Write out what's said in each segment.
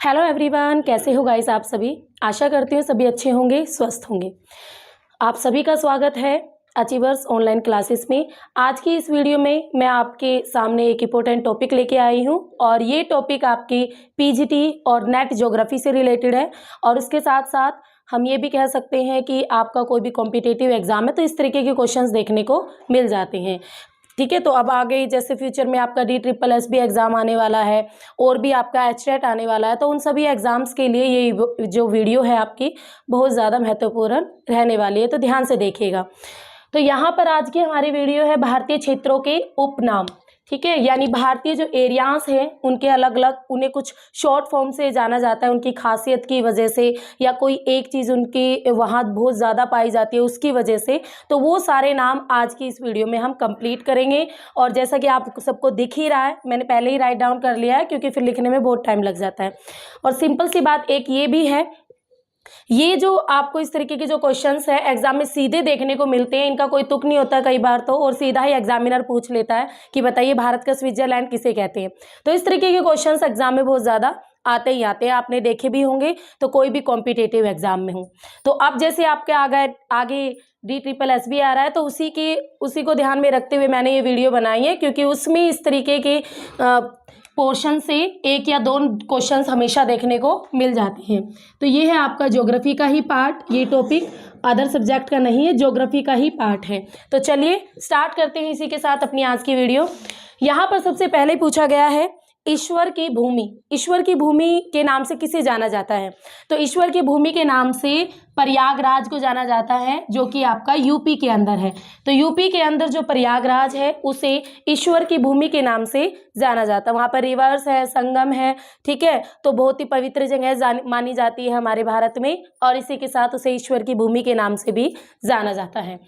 Hello everyone, कैसे हो guys आप सभी। आशा करती हूँ सभी अच्छे होंगे, स्वस्थ होंगे। आप सभी का स्वागत है अचीवर्स ऑनलाइन क्लासेस में। आज की इस वीडियो में मैं आपके सामने एक इम्पोर्टेंट टॉपिक लेके आई हूँ और ये टॉपिक आपकी पीजीटी और नेट ज्योग्राफी से रिलेटेड है। और उसके साथ साथ हम ये भी कह सकते हैं कि आपका कोई भी कॉम्पिटिटिव एग्जाम है तो इस तरीके के क्वेश्चंस देखने को मिल जाते हैं। ठीक है, तो अब आगे जैसे फ्यूचर में आपका DSSB एग्ज़ाम आने वाला है और भी आपका HTET आने वाला है, तो उन सभी एग्ज़ाम्स के लिए ये जो वीडियो है आपकी बहुत ज़्यादा महत्वपूर्ण रहने वाली है, तो ध्यान से देखिएगा। तो यहाँ पर आज की हमारी वीडियो है भारतीय क्षेत्रों के उपनाम। ठीक है, यानी भारतीय जो एरियाज हैं उनके अलग अलग, उन्हें कुछ शॉर्ट फॉर्म से जाना जाता है उनकी खासियत की वजह से, या कोई एक चीज़ उनकी वहाँ बहुत ज़्यादा पाई जाती है उसकी वजह से। तो वो सारे नाम आज की इस वीडियो में हम कंप्लीट करेंगे। और जैसा कि आप सबको दिख ही रहा है, मैंने पहले ही राइट डाउन कर लिया है क्योंकि फिर लिखने में बहुत टाइम लग जाता है। और सिंपल सी बात एक ये भी है, ये जो आपको इस तरीके के जो क्वेश्चंस है एग्जाम में सीधे देखने को मिलते हैं, इनका कोई तुक नहीं होता कई बार तो, और सीधा ही एग्जामिनर पूछ लेता है कि बताइए भारत का स्विट्जरलैंड किसे कहते हैं। तो इस तरीके के क्वेश्चंस एग्जाम में बहुत ज़्यादा आते ही आते हैं, आपने देखे भी होंगे तो कोई भी कॉम्पिटिटिव एग्जाम में हो। तो अब जैसे आपके आगे DSSB आ रहा है तो उसी को ध्यान में रखते हुए मैंने ये वीडियो बनाई है, क्योंकि उसमें इस तरीके के पोर्शन से एक या दो क्वेश्चंस हमेशा देखने को मिल जाते हैं। तो ये है आपका ज्योग्राफी का ही पार्ट, ये टॉपिक अदर सब्जेक्ट का नहीं है, ज्योग्राफी का ही पार्ट है। तो चलिए स्टार्ट करते हैं इसी के साथ अपनी आज की वीडियो। यहाँ पर सबसे पहले पूछा गया है ईश्वर की भूमि। ईश्वर की भूमि के नाम से किसे जाना जाता है? तो ईश्वर की भूमि के नाम से प्रयागराज को जाना जाता है, जो कि आपका यूपी के अंदर है। तो यूपी के अंदर जो प्रयागराज है उसे ईश्वर की भूमि के नाम से जाना जाता है। वहाँ पर रिवर्स है, संगम है, ठीक है, तो बहुत ही पवित्र जगह मानी जाती है हमारे भारत में, और इसी के साथ उसे ईश्वर की भूमि के नाम से भी जाना जाता है।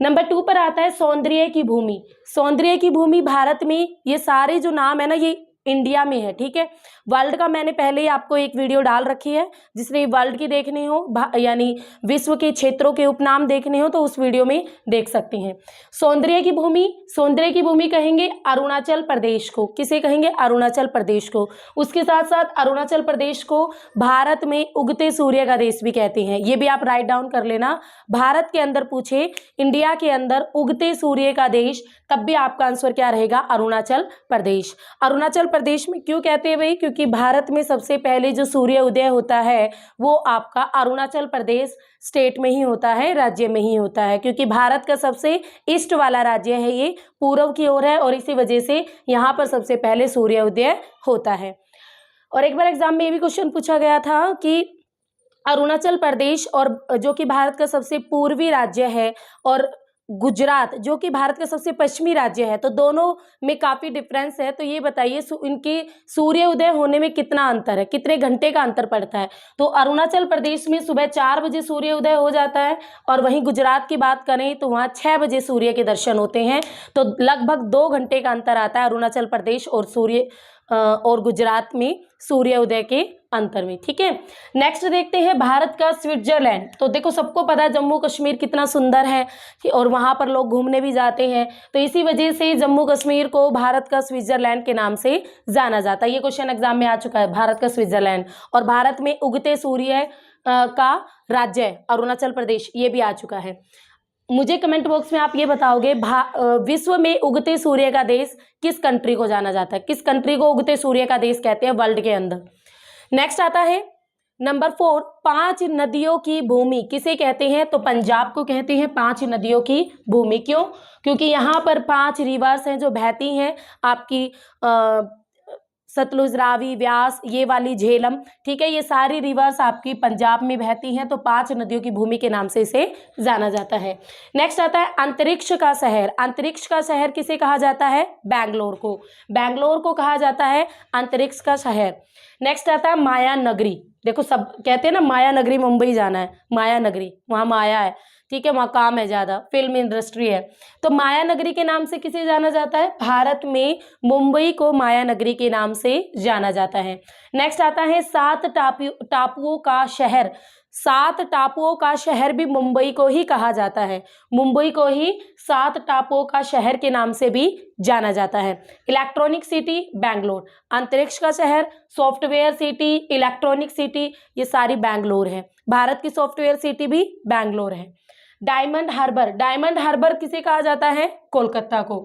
नंबर 2 पर आता है सौंदर्य की भूमि। सौंदर्य की भूमि भारत में, ये सारे जो नाम है ना ये इंडिया में है। ठीक है, वर्ल्ड का मैंने पहले ही आपको एक वीडियो डाल रखी है, जिसने वर्ल्ड की देखनी हो यानी विश्व के क्षेत्रों के उपनाम देखने हो तो उस वीडियो में देख सकते हैं। सौंदर्य की भूमि, सौंदर्य की भूमि कहेंगे अरुणाचल प्रदेश को। किसे कहेंगे? अरुणाचल प्रदेश को। उसके साथ साथ अरुणाचल प्रदेश को भारत में उगते सूर्य का देश भी कहते हैं, ये भी आप राइट डाउन कर लेना। भारत के अंदर पूछे इंडिया के अंदर उगते सूर्य का देश, तब भी आपका आंसर क्या रहेगा? अरुणाचल प्रदेश। अरुणाचल प्रदेश में क्यों कहते हैं भाई? क्योंकि भारत में सबसे पहले जो सूर्य उदय होता है वो आपका अरुणाचल प्रदेश स्टेट में ही होता है, राज्य में ही होता है, क्योंकि भारत का सबसे ईस्ट वाला राज्य है, ये पूर्व की ओर है, और इसी वजह से यहाँ पर सबसे पहले सूर्य उदय होता है। और एक बार एग्जाम में ये भी क्वेश्चन पूछा गया था कि अरुणाचल प्रदेश और जो कि भारत का सबसे पूर्वी राज्य है, और गुजरात जो कि भारत का सबसे पश्चिमी राज्य है, तो दोनों में काफ़ी डिफरेंस है। तो ये बताइए इनके सूर्य उदय होने में कितना अंतर है, कितने घंटे का अंतर पड़ता है? तो अरुणाचल प्रदेश में सुबह 4 बजे सूर्य उदय हो जाता है, और वहीं गुजरात की बात करें तो वहाँ 6 बजे सूर्य के दर्शन होते हैं। तो लगभग 2 घंटे का अंतर आता है अरुणाचल प्रदेश और गुजरात में सूर्य उदय के अंतर में। ठीक है, नेक्स्ट देखते हैं भारत का स्विट्जरलैंड। तो देखो सबको पता है जम्मू कश्मीर कितना सुंदर है, और वहाँ पर लोग घूमने भी जाते हैं, तो इसी वजह से जम्मू कश्मीर को भारत का स्विट्जरलैंड के नाम से जाना जाता है। ये क्वेश्चन एग्जाम में आ चुका है, भारत का स्विट्जरलैंड। और भारत में उगते सूर्य का राज्य अरुणाचल प्रदेश, ये भी आ चुका है। मुझे कमेंट बॉक्स में आप ये बताओगे विश्व में उगते सूर्य का देश किस कंट्री को जाना जाता है? किस कंट्री को उगते सूर्य का देश कहते हैं वर्ल्ड के अंदर? नेक्स्ट आता है नंबर 4, 5 नदियों की भूमि किसे कहते हैं? तो पंजाब को कहते हैं 5 नदियों की भूमि। क्यों? क्योंकि यहाँ पर 5 रिवर्स हैं जो बहती हैं आपकी सतलुज, रावी, व्यास, ये वाली झेलम, ठीक है, ये सारी रिवर्स आपकी पंजाब में बहती हैं, तो 5 नदियों की भूमि के नाम से इसे जाना जाता है। नेक्स्ट आता है अंतरिक्ष का शहर। अंतरिक्ष का शहर किसे कहा जाता है? बैंगलोर को। बैंगलोर को कहा जाता है अंतरिक्ष का शहर। नेक्स्ट आता है माया नगरी। देखो सब कहते हैं ना माया नगरी मुंबई जाना है, माया नगरी, वहाँ माया है, ठीक है, वहाँ काम है ज़्यादा, फिल्म इंडस्ट्री है, तो माया नगरी के नाम से किसे जाना जाता है? भारत में मुंबई को माया नगरी के नाम से जाना जाता है। नेक्स्ट आता है 7 टापुओं का शहर। 7 टापुओं का शहर भी मुंबई को ही कहा जाता है। मुंबई को ही 7 टापुओं का शहर के नाम से भी जाना जाता है। इलेक्ट्रॉनिक सिटी बेंगलोर, अंतरिक्ष का शहर, सॉफ्टवेयर सिटी, इलेक्ट्रॉनिक सिटी, ये सारी बेंगलोर है। भारत की सॉफ्टवेयर सिटी भी बेंगलोर है। डायमंड हार्बर, डायमंड हार्बर किसे कहा जाता है? कोलकाता को।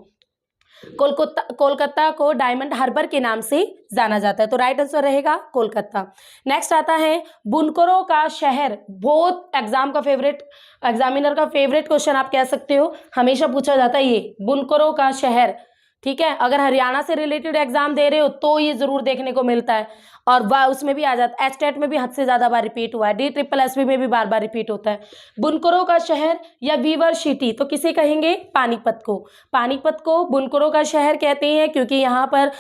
कोलकाता को डायमंड हार्बर के नाम से जाना जाता है, तो राइट आंसर रहेगा कोलकाता। नेक्स्ट आता है बुनकरों का शहर। बहुत एग्जामिनर का फेवरेट क्वेश्चन आप कह सकते हो, हमेशा पूछा जाता है ये बुनकरों का शहर। ठीक है, अगर हरियाणा से रिलेटेड एग्जाम दे रहे हो तो ये जरूर देखने को मिलता है, और उसमें भी आ जाता है। एचटेट में भी हद से ज्यादा बार रिपीट हुआ है, DSSS में भी बार बार रिपीट होता है। बुनकरों का शहर या वीवर सिटी, तो किसे कहेंगे? पानीपत को। पानीपत को बुनकरों का शहर कहते हैं क्योंकि यहाँ पर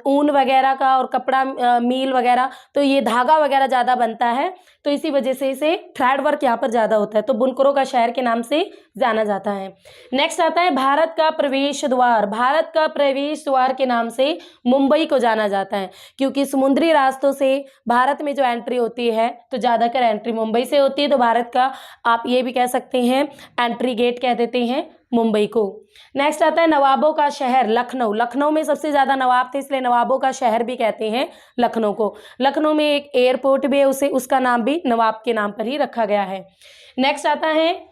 ऊन वगैरह का और कपड़ा मील वगैरह, तो ये धागा वगैरह ज़्यादा बनता है, तो इसी वजह से इसे थ्रेड वर्क यहाँ पर ज़्यादा होता है, तो बुनकरों का शहर के नाम से जाना जाता है। नेक्स्ट आता है भारत का प्रवेश द्वार। भारत का प्रवेश द्वार के नाम से मुंबई को जाना जाता है क्योंकि समुद्री रास्तों से भारत में जो एंट्री होती है तो ज़्यादातर एंट्री मुंबई से होती है, तो भारत का आप ये भी कह सकते हैं एंट्री गेट कह देते हैं मुंबई को। नेक्स्ट आता है नवाबों का शहर लखनऊ। लखनऊ में सबसे ज़्यादा नवाब थे, इसलिए नवाबों का शहर भी कहते हैं लखनऊ को। लखनऊ में एक एयरपोर्ट भी है, उसका नाम भी नवाब के नाम पर ही रखा गया है। नेक्स्ट आता है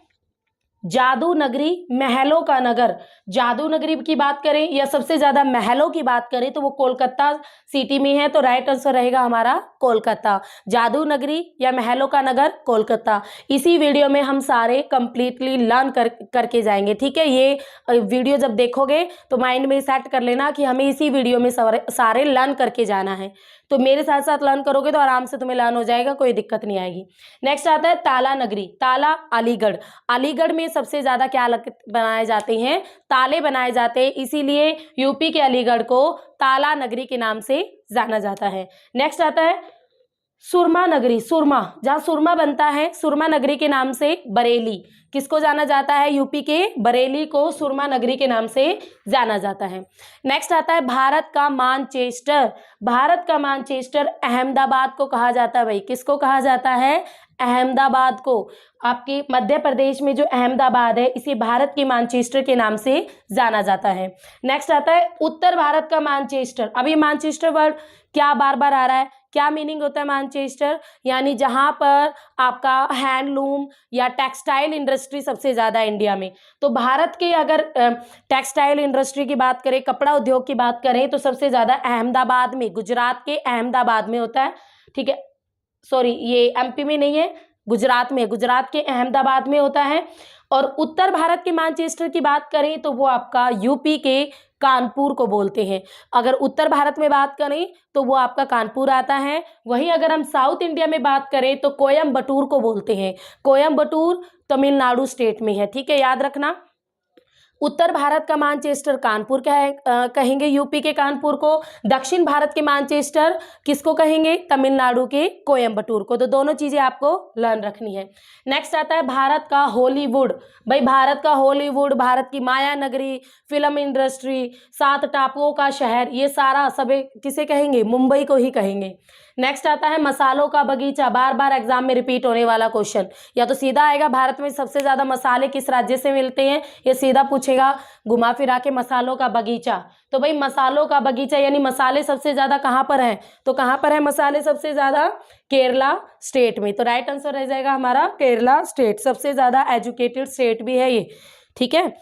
जादू नगरी, महलों का नगर। जादू नगरी की बात करें या सबसे ज्यादा महलों की बात करें तो वो कोलकाता सिटी में है, तो राइट आंसर रहेगा हमारा कोलकाता। जादू नगरी या महलों का नगर कोलकाता। इसी वीडियो में हम सारे कंप्लीटली लर्न करके जाएंगे। ठीक है, ये वीडियो जब देखोगे तो माइंड में सेट कर लेना कि हमें इसी वीडियो में सारे लर्न करके जाना है, तो मेरे साथ साथ लर्न करोगे तो आराम से तुम्हें लर्न हो जाएगा, कोई दिक्कत नहीं आएगी। नेक्स्ट आता है ताला नगरी। ताला अलीगढ़। अलीगढ़ में सबसे ज़्यादा क्या बनाए जाते हैं? ताले बनाए जाते हैं, इसीलिए यूपी के अलीगढ़ को ताला नगरी के नाम से जाना जाता है। नेक्स्ट आता है सुरमा नगरी। सुरमा, जहाँ सुरमा बनता है, सुरमा नगरी के नाम से बरेली। किसको जाना जाता है? यूपी के बरेली को सुरमा नगरी के नाम से जाना जाता है। नेक्स्ट आता है भारत का मानचेस्टर। भारत का मानचेस्टर अहमदाबाद को कहा जाता है। भाई किसको कहा जाता है? अहमदाबाद को। आपके मध्य प्रदेश में जो अहमदाबाद है इसे भारत के मानचेस्टर के नाम से जाना जाता है। नेक्स्ट आता है उत्तर भारत का मानचेस्टर। अब ये मानचेस्टर वर्ड क्या बार बार आ रहा है? क्या मीनिंग होता है मानचेस्टर? यानी जहाँ पर आपका हैंडलूम या टेक्सटाइल इंडस्ट्री सबसे ज़्यादा इंडिया में, तो भारत के अगर टेक्सटाइल इंडस्ट्री की बात करें, कपड़ा उद्योग की बात करें, तो सबसे ज़्यादा अहमदाबाद में, गुजरात के अहमदाबाद में होता है। ठीक है, सॉरी ये एमपी में नहीं है, गुजरात में, गुजरात के अहमदाबाद में होता है। और उत्तर भारत के मानचेस्टर की बात करें तो वो आपका यूपी के कानपुर को बोलते हैं। अगर उत्तर भारत में बात करें तो वो आपका कानपुर आता है। वहीं अगर हम साउथ इंडिया में बात करें तो कोयम्बटूर को बोलते हैं। कोयम्बटूर तमिलनाडु स्टेट में है। ठीक है, याद रखना। उत्तर भारत का मानचेस्टर कानपुर कहेंगे, यूपी के कानपुर को। दक्षिण भारत के मानचेस्टर किसको कहेंगे? तमिलनाडु के कोयम्बटूर को। तो दोनों चीजें आपको लर्न रखनी है। नेक्स्ट आता है भारत का हॉलीवुड। भाई भारत का हॉलीवुड, भारत की माया नगरी, फिल्म इंडस्ट्री, 7 टापुओं का शहर, ये सारा सब किसे कहेंगे? मुंबई को ही कहेंगे। नेक्स्ट आता है मसालों का बगीचा। बार बार एग्जाम में रिपीट होने वाला क्वेश्चन, या तो सीधा आएगा भारत में सबसे ज्यादा मसाले किस राज्य से मिलते हैं, या सीधा पूछेगा घुमा फिरा के मसालों का बगीचा। तो भाई मसालों का बगीचा यानी मसाले सबसे ज्यादा कहाँ पर हैं? तो कहाँ पर है मसाले सबसे ज्यादा? केरला स्टेट में। तो राइट आंसर रह जाएगा हमारा केरला स्टेट। सबसे ज्यादा एजुकेटेड स्टेट भी है ये। ठीक है,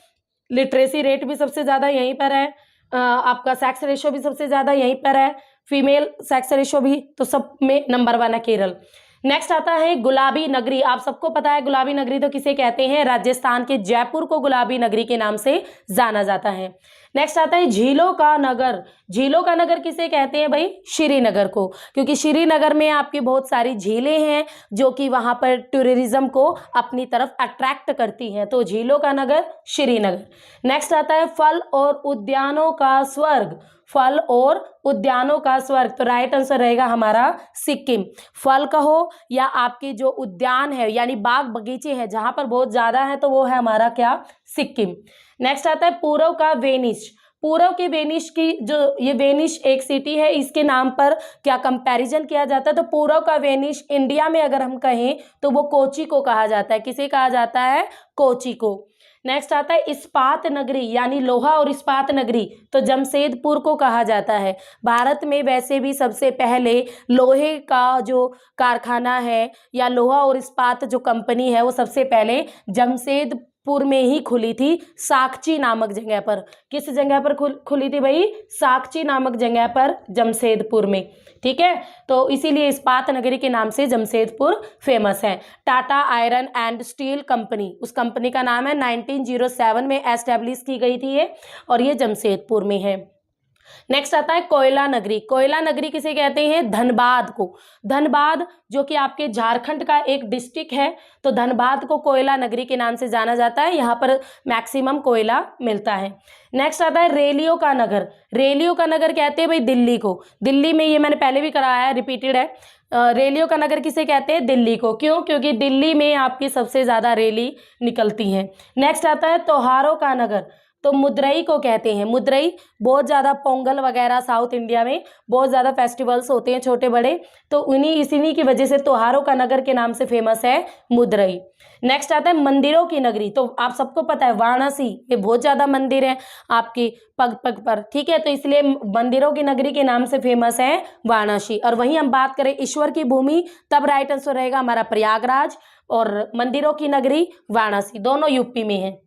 लिटरेसी रेट भी सबसे ज्यादा यहीं पर है, आपका सेक्स रेशो भी सबसे ज्यादा यहीं पर है, फीमेल सेक्स रेशो भी, तो सब में नंबर 1 है केरल। नेक्स्ट आता है गुलाबी नगरी। आप सबको पता है गुलाबी नगरी तो किसे कहते हैं? राजस्थान के जयपुर को गुलाबी नगरी के नाम से जाना जाता है। नेक्स्ट आता है झीलों का नगर। झीलों का नगर किसे कहते हैं भाई? श्रीनगर को, क्योंकि श्रीनगर में आपकी बहुत सारी झीलें हैं जो कि वहां पर टूरिज्म को अपनी तरफ अट्रैक्ट करती हैं, तो झीलों का नगर श्रीनगर। नेक्स्ट आता है फल और उद्यानों का स्वर्ग। फल और उद्यानों का स्वर्ग, तो राइट आंसर रहेगा हमारा सिक्किम। फल कहो या आपके जो उद्यान है यानी बाग बगीचे हैं जहां पर बहुत ज्यादा है, तो वो है हमारा क्या? सिक्किम। नेक्स्ट आता है पूर्व का वेनिस। पूर्व के वेनिस की जो ये वेनिस एक सिटी है, इसके नाम पर क्या कंपैरिजन किया जाता है, तो पूर्व का वेनिस इंडिया में अगर हम कहें तो वो कोची को कहा जाता है। किसे कहा जाता है? कोची को। नेक्स्ट आता है इस्पात नगरी, यानी लोहा और इस्पात नगरी, तो जमशेदपुर को कहा जाता है। भारत में वैसे भी सबसे पहले लोहे का जो कारखाना है या लोहा और इस्पात जो कंपनी है वो सबसे पहले जमशेदपुर में ही खुली थी, साकची नामक जगह पर। किस जगह पर खुली थी भाई? साकची नामक जगह पर, जमशेदपुर में। ठीक है, तो इसीलिए इस्पात नगरी के नाम से जमशेदपुर फेमस है। Tata iron and steel company, उस कंपनी का नाम है, 1907 में एस्टेब्लिश की गई थी ये, और ये जमशेदपुर में है। नेक्स्ट आता है कोयला नगरी। कोयला नगरी किसे कहते हैं? धनबाद को। धनबाद जो कि आपके झारखंड का एक डिस्ट्रिक्ट है, तो धनबाद को कोयला नगरी के नाम से जाना जाता है। यहाँ पर मैक्सिमम कोयला मिलता है। नेक्स्ट आता है रेलियो का नगर। रेलियो का नगर कहते हैं भाई दिल्ली को। दिल्ली में, ये मैंने पहले भी कराया है, रिपीटेड है। रेलियो का नगर किसे कहते हैं? दिल्ली को। क्यों? क्योंकि दिल्ली में आपकी सबसे ज़्यादा रैली निकलती हैं। नेक्स्ट आता है त्योहारों का नगर, तो मुद्रई को कहते हैं। मुद्रई बहुत ज़्यादा, पोंगल वगैरह साउथ इंडिया में बहुत ज़्यादा फेस्टिवल्स होते हैं छोटे बड़े, तो इन्हीं की वजह से त्योहारों का नगर के नाम से फेमस है मुद्रई। नेक्स्ट आता है मंदिरों की नगरी, तो आप सबको पता है वाराणसी, ये बहुत ज़्यादा मंदिर है आपकी पग पग पर। ठीक है, तो इसलिए मंदिरों की नगरी के नाम से फेमस है वाराणसी। और वहीं हम बात करें ईश्वर की भूमि, तब राइट आंसर रहेगा हमारा प्रयागराज, और मंदिरों की नगरी वाराणसी, दोनों यूपी में है।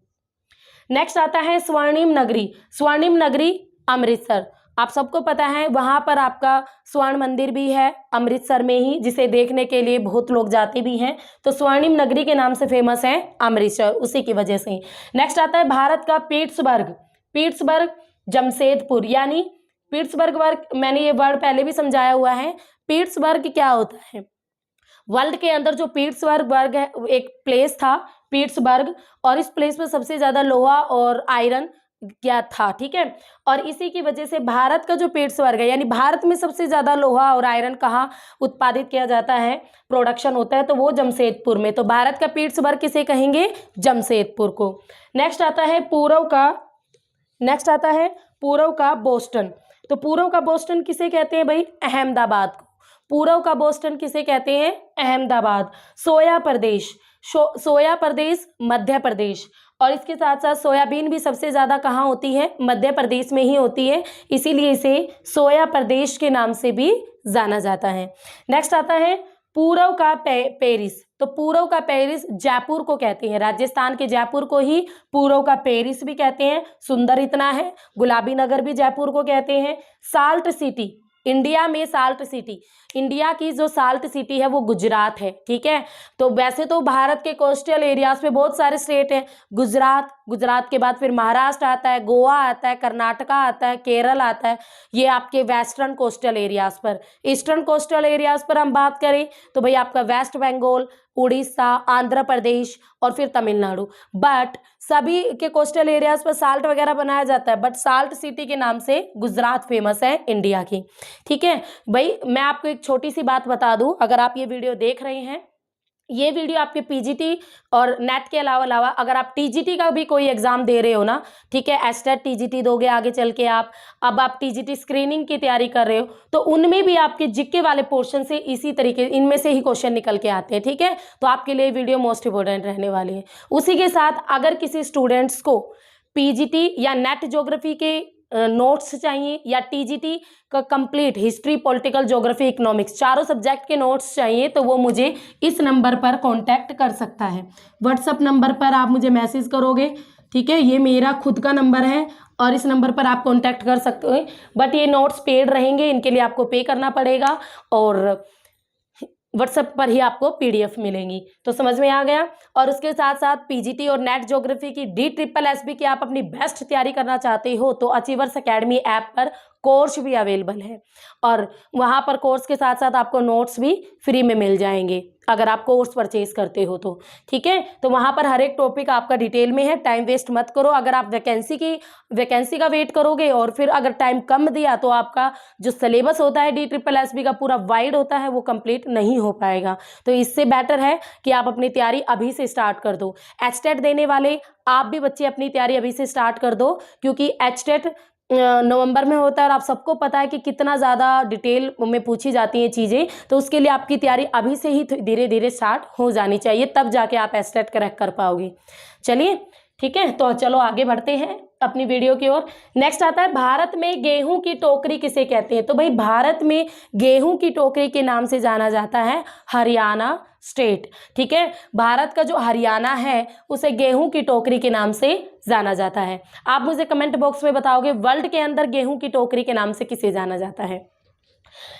नेक्स्ट आता है स्वर्णिम नगरी। स्वर्णिम नगरी अमृतसर, आप सबको पता है, वहाँ पर आपका स्वर्ण मंदिर भी है अमृतसर में ही, जिसे देखने के लिए बहुत लोग जाते भी हैं। तो स्वर्णिम नगरी के नाम से फेमस है अमृतसर, उसी की वजह से। नेक्स्ट आता है भारत का पिट्सबर्ग। पिट्सबर्ग जमशेदपुर, यानी पिट्सबर्ग मैंने ये वर्ड पहले भी समझाया हुआ है। पिट्सबर्ग क्या होता है? वर्ल्ड के अंदर जो पिट्सबर्ग है, एक प्लेस था पिट्सबर्ग, और इस प्लेस में सबसे ज़्यादा लोहा और आयरन क्या था। ठीक है, और इसी की वजह से भारत का जो पिट्सबर्ग है, यानी भारत में सबसे ज़्यादा लोहा और आयरन कहाँ उत्पादित किया जाता है, प्रोडक्शन होता है, तो वो जमशेदपुर में। तो भारत का पिट्सबर्ग किसे कहेंगे? जमशेदपुर को। नेक्स्ट आता है पूर्व का बोस्टन। तो पूर्व का बोस्टन किसे कहते हैं भाई? अहमदाबाद को। पूर्व का बोस्टन किसे कहते हैं? अहमदाबाद। सोया प्रदेश, सोया प्रदेश मध्य प्रदेश, और इसके साथ साथ सोयाबीन भी सबसे ज़्यादा कहाँ होती है? मध्य प्रदेश में ही होती है, इसीलिए इसे सोया प्रदेश के नाम से भी जाना जाता है। नेक्स्ट आता है पूर्व का पेरिस। तो पूर्व का पेरिस जयपुर को कहते हैं, राजस्थान के जयपुर को ही पूर्व का पेरिस भी कहते हैं। सुंदर इतना है, गुलाबी नगर भी जयपुर को कहते हैं। साल्ट सिटी, इंडिया में साल्ट सिटी, इंडिया की जो साल्ट सिटी है वो गुजरात है। ठीक है, तो वैसे तो भारत के कोस्टल एरियाज में बहुत सारे स्टेट हैं, गुजरात के बाद फिर महाराष्ट्र आता है, गोवा आता है, कर्नाटका आता है, केरल आता है, ये आपके वेस्टर्न कोस्टल एरियाज पर। ईस्टर्न कोस्टल एरियाज पर हम बात करें तो भाई आपका वेस्ट बंगाल, उड़ीसा, आंध्र प्रदेश और फिर तमिलनाडु। बट सभी के कोस्टल एरियाज पर साल्ट वगैरह बनाया जाता है, बट साल्ट सिटी के नाम से गुजरात फेमस है इंडिया की। ठीक है भाई, मैं आपको एक छोटी सी बात बता दूं, अगर आप ये वीडियो देख रहे हैं, ये वीडियो आपके पीजीटी और नेट के अलावा अगर आप टीजीटी का भी कोई एग्जाम दे रहे हो ना, ठीक है, एस्टेट टीजीटी दोगे आगे चल के आप, अब आप टीजीटी स्क्रीनिंग की तैयारी कर रहे हो, तो उनमें भी आपके जीके वाले पोर्शन से इसी तरीके इनमें से ही क्वेश्चन निकल के आते हैं। ठीक है, तो आपके लिए वीडियो मोस्ट इंपॉर्टेंट रहने वाली है। उसी के साथ अगर किसी स्टूडेंट्स को पीजीटी या नेट ज्योग्राफी के नोट्स चाहिए, या टीजीटी का complete history, political, geography, economics, चारों सब्जेक्ट के नोट्स चाहिए, तो वो मुझे इस नंबर पर कांटेक्ट कर सकता है। व्हाट्सएप नंबर पर आप मुझे मैसेज करोगे। ठीक है, ये मेरा खुद का नंबर है और इस नंबर पर आप कांटेक्ट कर सकते हो, बट ये नोट्स पेड रहेंगे, इनके लिए आपको पे करना पड़ेगा, और व्हाट्सएप पर ही आपको पीडीएफ मिलेंगी। तो समझ में आ गया। और उसके साथ साथ पीजीटी और नेट ज्योग्राफी की DSSB की आप अपनी बेस्ट तैयारी करना चाहते हो तो अचीवर्स एकेडमी ऐप पर कोर्स भी अवेलेबल है, और वहाँ पर कोर्स के साथ साथ आपको नोट्स भी फ्री में मिल जाएंगे अगर आप कोर्स परचेज करते हो तो। ठीक है, तो वहाँ पर हर एक टॉपिक आपका डिटेल में है, टाइम वेस्ट मत करो। अगर आप वैकेंसी का वेट करोगे और फिर अगर टाइम कम दिया तो आपका जो सिलेबस होता है DSSB का पूरा वाइड होता है, वो कंप्लीट नहीं हो पाएगा। तो इससे बेटर है कि आप अपनी तैयारी अभी से स्टार्ट कर दो। एचटेट देने वाले आप भी बच्चे अपनी तैयारी अभी से स्टार्ट कर दो, क्योंकि एचटेट नवंबर में होता है और आप सबको पता है कि कितना ज़्यादा डिटेल में पूछी जाती हैं चीज़ें, तो उसके लिए आपकी तैयारी अभी से ही धीरे धीरे स्टार्ट हो जानी चाहिए, तब जाके आप एस्टेट क्रैक कर पाओगे। चलिए ठीक है, तो चलो आगे बढ़ते हैं अपनी वीडियो की ओर। नेक्स्ट आता है भारत में गेहूं की टोकरी किसे कहते हैं। तो भाई भारत में गेहूं की टोकरी के नाम से जाना जाता है हरियाणा स्टेट। ठीक है, भारत का जो हरियाणा है उसे गेहूं की टोकरी के नाम से जाना जाता है। आप मुझे कमेंट बॉक्स में बताओगे वर्ल्ड के अंदर गेहूं की टोकरी के नाम से किसे जाना जाता है।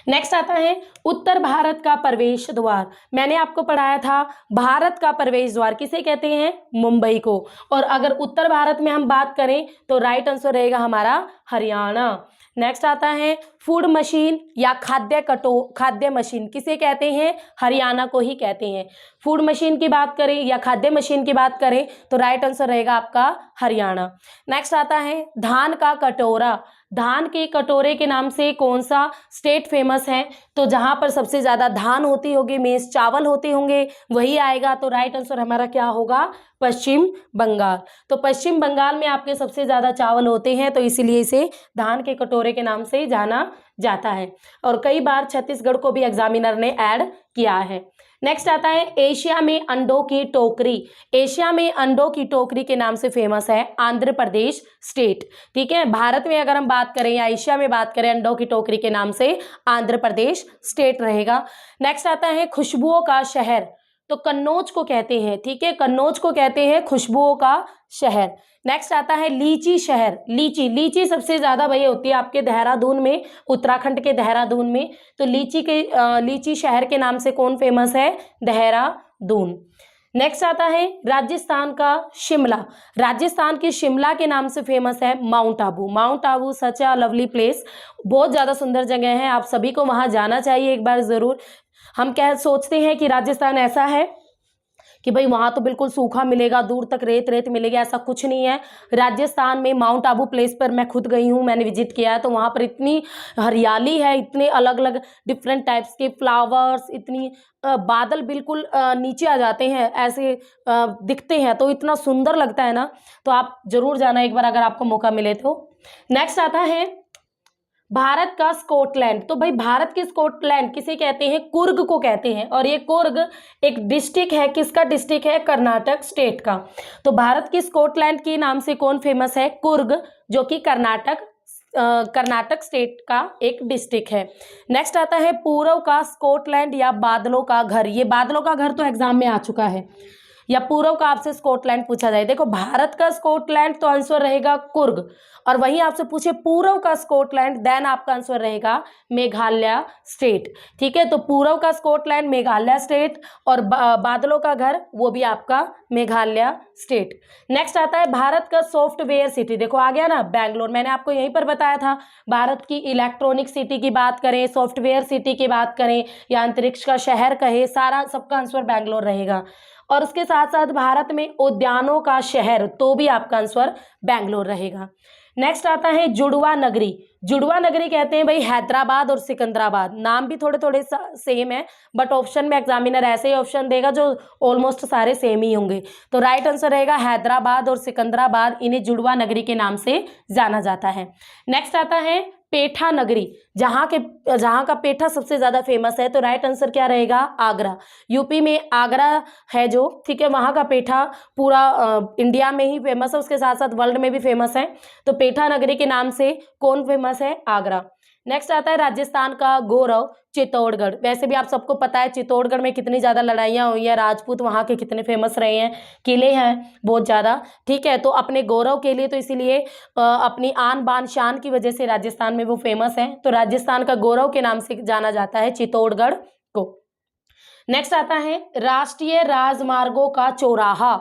नेक्स्ट आता है उत्तर भारत का प्रवेश द्वार। मैंने आपको पढ़ाया था भारत का प्रवेश द्वार किसे कहते हैं, मुंबई को। और अगर उत्तर भारत में हम बात करें तो राइट आंसर रहेगा हमारा हरियाणा। नेक्स्ट आता है फूड मशीन या खाद्य मशीन किसे कहते हैं, हरियाणा को ही कहते हैं। फूड मशीन की बात करें या खाद्य मशीन की बात करें तो राइट आंसर रहेगा आपका हरियाणा। नेक्स्ट आता है धान का कटोरा। धान के कटोरे के नाम से कौन सा स्टेट फेमस है, तो जहां पर सबसे ज्यादा धान होती होगी, मेज चावल होते होंगे, वही आएगा। तो राइट आंसर हमारा क्या होगा, पश्चिम बंगाल। तो पश्चिम बंगाल में आपके सबसे ज्यादा चावल होते हैं, तो इसीलिए इसे धान के कटोरे के नाम से जाना जाता है। और कई बार छत्तीसगढ़ को भी एग्जामिनर ने ऐड किया है। नेक्स्ट आता है एशिया में अंडों की टोकरी। एशिया में अंडों की टोकरी के नाम से फेमस है आंध्र प्रदेश स्टेट। ठीक है, भारत में अगर हम बात करें या एशिया में बात करें अंडों की टोकरी के नाम से आंध्र प्रदेश स्टेट रहेगा। नेक्स्ट आता है खुशबुओं का शहर। तो कन्नौज को कहते हैं, ठीक है, कन्नौज को कहते हैं खुशबुओं का शहर। नेक्स्ट आता है लीची शहर। लीची सबसे ज्यादा भैया होती है आपके देहरादून में, उत्तराखंड के देहरादून में। तो लीची शहर के नाम से कौन फेमस है, देहरादून। नेक्स्ट आता है राजस्थान का शिमला। राजस्थान के शिमला के नाम से फेमस है mount Abu. Mount Abu such a lovely place, बहुत ज़्यादा सुंदर जगह है, आप सभी को वहाँ जाना चाहिए एक बार ज़रूर। हम क्या सोचते हैं कि राजस्थान ऐसा है कि भाई वहाँ तो बिल्कुल सूखा मिलेगा, दूर तक रेत रेत मिलेगी, ऐसा कुछ नहीं है। राजस्थान में माउंट आबू प्लेस पर मैं खुद गई हूँ, मैंने विजिट किया है, तो वहाँ पर इतनी हरियाली है, इतने अलग अलग डिफरेंट टाइप्स के फ्लावर्स, इतनी बादल बिल्कुल नीचे आ जाते हैं, ऐसे दिखते हैं, तो इतना सुंदर लगता है ना। तो आप जरूर जाना एक बार अगर आपको मौका मिले तो। नेक्स्ट आता है भारत का स्कॉटलैंड। तो भाई भारत के स्कॉटलैंड किसे कहते हैं, कुर्ग को कहते हैं। और ये कुर्ग एक डिस्ट्रिक्ट है, किसका डिस्ट्रिक्ट है, कर्नाटक स्टेट का। तो भारत के स्कॉटलैंड के नाम से कौन फेमस है, कुर्ग, जो कि कर्नाटक स्टेट का एक डिस्ट्रिक्ट है। नेक्स्ट आता है पूर्व का स्कॉटलैंड या बादलों का घर। ये बादलों का घर तो एग्जाम में आ चुका है, या पूर्व का आपसे स्कॉटलैंड पूछा जाए। देखो भारत का स्कॉटलैंड तो आंसर रहेगा कुर्ग, और वहीं आपसे पूछे पूर्व का स्कॉटलैंड, देन आपका आंसर रहेगा मेघालय स्टेट। ठीक है, तो पूर्व का स्कॉटलैंड मेघालय स्टेट, और बादलों का घर वो भी आपका मेघालय स्टेट। नेक्स्ट आता है भारत का सॉफ्टवेयर सिटी। देखो आ गया ना बैंगलोर, मैंने आपको यहीं पर बताया था। भारत की इलेक्ट्रॉनिक सिटी की बात करें, सॉफ्टवेयर सिटी की बात करें, या अंतरिक्ष का शहर कहे, सारा सबका आंसर बैंगलोर रहेगा। और उसके साथ साथ भारत में उद्यानों का शहर, तो भी आपका आंसर बैंगलोर रहेगा। नेक्स्ट आता है जुड़वा नगरी। जुड़वा नगरी कहते हैं भाई हैदराबाद और सिकंदराबाद, नाम भी थोड़े थोड़े सेम है, बट ऑप्शन में एग्जामिनर ऐसे ही ऑप्शन देगा जो ऑलमोस्ट सारे सेम ही होंगे। तो राइट आंसर रहेगा हैदराबाद और सिकंदराबाद, इन्हें जुड़वा नगरी के नाम से जाना जाता है। नेक्स्ट आता है पेठा नगरी, जहाँ का पेठा सबसे ज्यादा फेमस है। तो राइट आंसर क्या रहेगा, आगरा। यूपी में आगरा है जो, ठीक है, वहाँ का पेठा पूरा इंडिया में ही फेमस है, उसके साथ साथ वर्ल्ड में भी फेमस है। तो पेठा नगरी के नाम से कौन फेमस है, आगरा। नेक्स्ट आता है राजस्थान का गौरव चित्तौड़गढ़। वैसे भी आप सबको पता है चित्तौड़गढ़ में कितनी ज़्यादा लड़ाइयाँ हुई हैं, राजपूत वहाँ के कितने फेमस रहे हैं, किले हैं बहुत ज़्यादा। ठीक है, तो अपने गौरव के लिए, तो इसीलिए अपनी आन बान शान की वजह से राजस्थान में वो फेमस है। तो राजस्थान का गौरव के नाम से जाना जाता है चित्तौड़गढ़ को। नेक्स्ट आता है राष्ट्रीय राजमार्गों का चौराहा।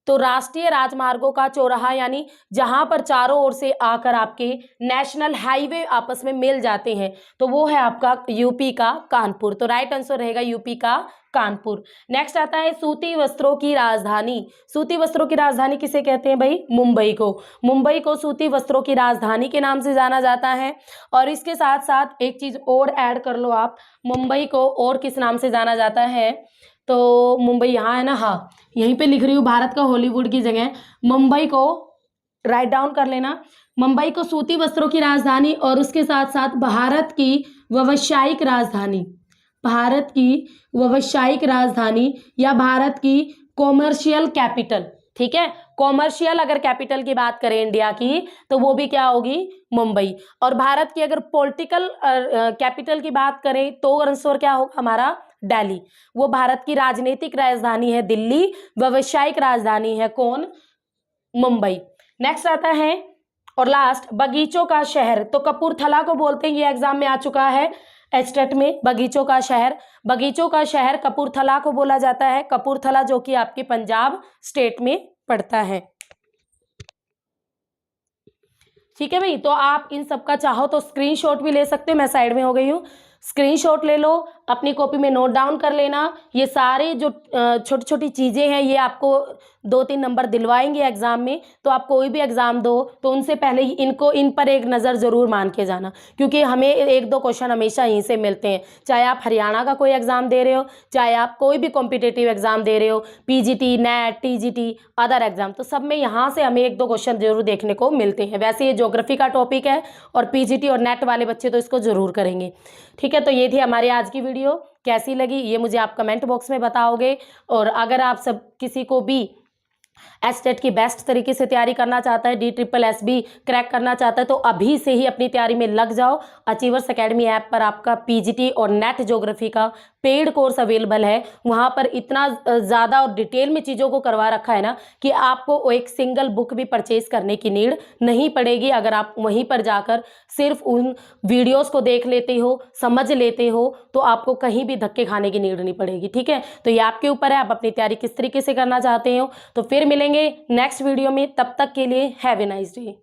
तो राष्ट्रीय राजमार्गों का चौराहा यानी जहां पर चारों ओर से आकर आपके नेशनल हाईवे आपस में मिल जाते हैं, तो वो है आपका यूपी का कानपुर। तो राइट आंसर रहेगा यूपी का कानपुर। नेक्स्ट आता है सूती वस्त्रों की राजधानी। सूती वस्त्रों की राजधानी किसे कहते हैं भाई, मुंबई को। मुंबई को सूती वस्त्रों की राजधानी के नाम से जाना जाता है। और इसके साथ साथ एक चीज और ऐड कर लो आप, मुंबई को और किस नाम से जाना जाता है, तो मुंबई यहाँ है ना, हाँ यहीं पे लिख रही हूँ, भारत का हॉलीवुड की जगह मुंबई को राइट डाउन कर लेना। मुंबई को सूती वस्त्रों की राजधानी और उसके साथ साथ भारत की व्यावसायिक राजधानी, भारत की व्यावसायिक राजधानी या भारत की कॉमर्शियल कैपिटल, ठीक है। कॉमर्शियल अगर कैपिटल की बात करें इंडिया की तो वो भी क्या होगी, मुंबई। और भारत की अगर पॉलिटिकल कैपिटल की बात करें तो आंसर क्या होगा हमारा, दिल्ली। वो भारत की राजनीतिक राजधानी है दिल्ली, व्यावसायिक राजधानी है कौन, मुंबई। नेक्स्ट आता है और लास्ट, बगीचों का शहर, तो कपूरथला को बोलते हैं, ये एग्जाम में आ चुका है एस्टेट में, बगीचों का शहर। बगीचों का शहर कपूरथला को बोला जाता है, कपूरथला जो कि आपके पंजाब स्टेट में पड़ता है। ठीक है भाई, तो आप इन सब का चाहो तो स्क्रीनशॉट भी ले सकते हो, मैं साइड में हो गई हूँ, स्क्रीनशॉट ले लो, अपनी कॉपी में नोट डाउन कर लेना। ये सारे जो छोटी छोटी चीज़ें हैं ये आपको 2-3 नंबर दिलवाएंगे एग्जाम में, तो आप कोई भी एग्जाम दो तो उनसे पहले ही इन पर एक नज़र ज़रूर मान के जाना, क्योंकि हमें 1-2 क्वेश्चन हमेशा यहीं से मिलते हैं। चाहे आप हरियाणा का कोई एग्जाम दे रहे हो, चाहे आप कोई भी कॉम्पिटिटिव एग्जाम दे रहे हो, PGT, net, TGT, other exam, तो सब में यहाँ से हमें 1-2 क्वेश्चन जरूर देखने को मिलते हैं। वैसे ये ज्योग्राफी का टॉपिक है और पीजीटी और नेट वाले बच्चे तो इसको जरूर करेंगे। ठीक है, तो ये थी हमारी आज की वीडियो, कैसी लगी ये मुझे आप कमेंट बॉक्स में बताओगे। और अगर आप सब किसी को भी एस्टेट की बेस्ट तरीके से तैयारी करना चाहता है, DSSB क्रैक करना चाहता है, तो अभी से ही अपनी तैयारी में लग जाओ। अचीवर्स एकेडमी ऐप पर आपका पीजीटी और नेट ज्योग्राफी का पेड कोर्स अवेलेबल है। वहाँ पर इतना ज़्यादा और डिटेल में चीज़ों को करवा रखा है ना कि आपको एक सिंगल बुक भी परचेज करने की नीड नहीं पड़ेगी। अगर आप वहीं पर जाकर सिर्फ उन वीडियोस को देख लेते हो, समझ लेते हो, तो आपको कहीं भी धक्के खाने की नीड नहीं पड़ेगी। ठीक है, तो ये आपके ऊपर है, आप अपनी तैयारी किस तरीके से करना चाहते हो। तो फिर मिलेंगे नेक्स्ट वीडियो में, तब तक के लिए हैव ए नाइस डे।